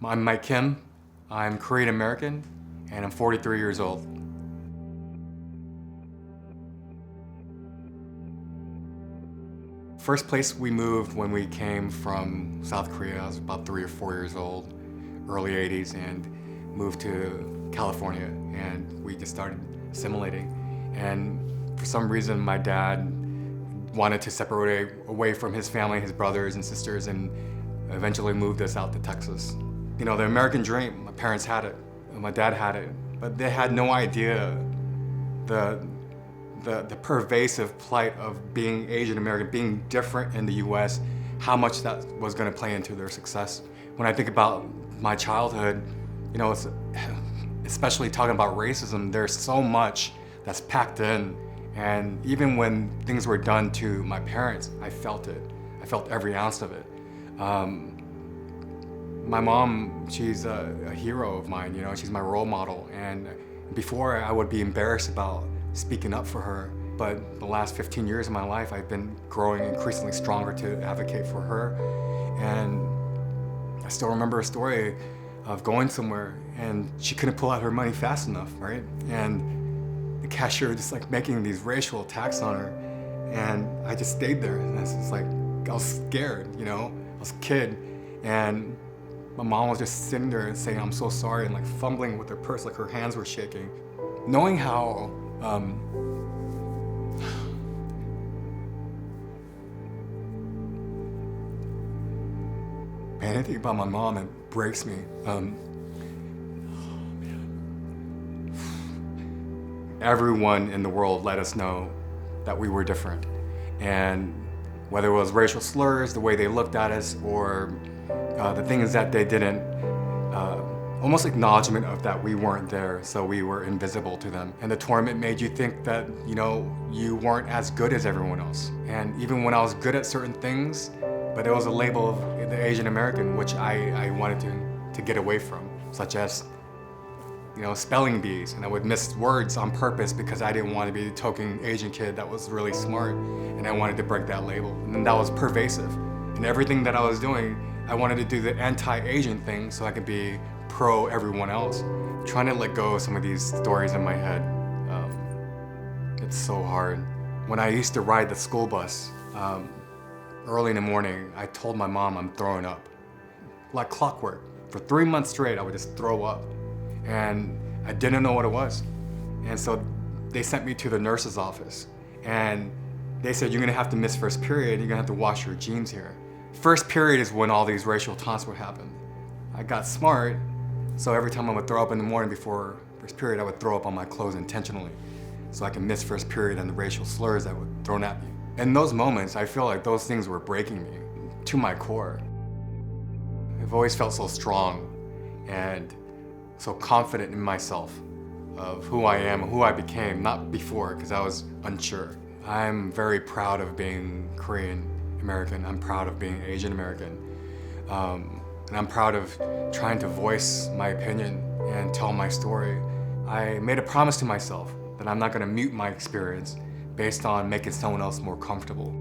I'm Mike Kim. I'm Korean American, and I'm 43 years old. First place we moved when we came from South Korea, I was about 3 or 4 years old, early 80s, and moved to California, and we just started assimilating. And for some reason, my dad wanted to separate away from his family, his brothers and sisters, and eventually moved us out to Texas. You know, the American dream, my parents had it, and my dad had it, but they had no idea the pervasive plight of being Asian American, being different in the US, how much that was gonna play into their success. When I think about my childhood, you know, especially talking about racism, there's so much that's packed in. And even when things were done to my parents, I felt it. I felt every ounce of it. My mom, she's a hero of mine, you know, she's my role model. And before I would be embarrassed about speaking up for her, but the last 15 years of my life, I've been growing increasingly stronger to advocate for her. And I still remember a story of going somewhere and she couldn't pull out her money fast enough, right? And the cashier just like making these racial attacks on her. And I just stayed there. And it's just like, I was scared, you know? I was a kid. And my mom was just sitting there and saying, I'm so sorry, and like fumbling with her purse, like her hands were shaking. Knowing how, man, I think about my mom, it breaks me. Everyone in the world let us know that we were different. And whether it was racial slurs, the way they looked at us, or the things that they didn't, almost acknowledgement of that we weren't there, so we were invisible to them. And the torment made you think that, you know, you weren't as good as everyone else. And even when I was good at certain things, but it was a label of the Asian American, which I wanted to get away from, such as, you know, spelling bees. And I would miss words on purpose because I didn't want to be the token Asian kid that was really smart, and I wanted to break that label. And that was pervasive. And everything that I was doing, I wanted to do the anti-Asian thing so I could be pro everyone else. Trying to let go of some of these stories in my head, it's so hard. When I used to ride the school bus, early in the morning, I told my mom I'm throwing up. Like clockwork. For 3 months straight, I would just throw up. And I didn't know what it was. And so they sent me to the nurse's office. And they said, you're gonna have to miss first period, you're gonna have to wash your jeans here. First period is when all these racial taunts would happen. I got smart, so every time I would throw up in the morning before first period, I would throw up on my clothes intentionally, so I could miss first period and the racial slurs that were thrown at me. In those moments, I feel like those things were breaking me to my core. I've always felt so strong and so confident in myself of who I am, who I became, not before, because I was unsure. I'm very proud of being Korean American. I'm proud of being Asian American. And I'm proud of trying to voice my opinion and tell my story. I made a promise to myself that I'm not gonna mute my experience based on making someone else more comfortable.